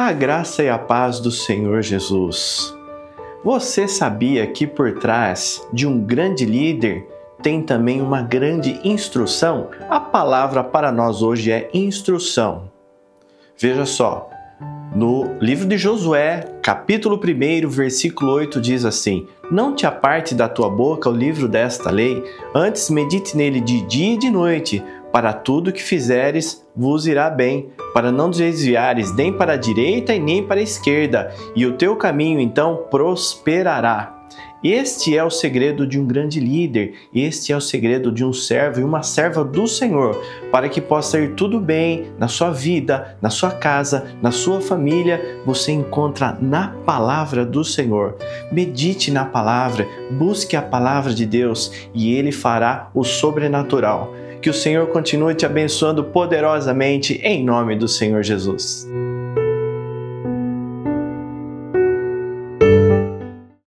A graça e a paz do Senhor Jesus. Você sabia que por trás de um grande líder tem também uma grande instrução? A palavra para nós hoje é instrução. Veja só, no livro de Josué, capítulo 1, versículo 8 diz assim: Não te aparte da tua boca o livro desta lei, antes medite nele de dia e de noite, para tudo que fizeres vos irá bem, para não desviares nem para a direita e nem para a esquerda, e o teu caminho então prosperará. Este é o segredo de um grande líder, este é o segredo de um servo e uma serva do Senhor, para que possa ir tudo bem na sua vida, na sua casa, na sua família. Você encontra na palavra do Senhor. Medite na palavra, busque a palavra de Deus e Ele fará o sobrenatural. Que o Senhor continue te abençoando poderosamente em nome do Senhor Jesus.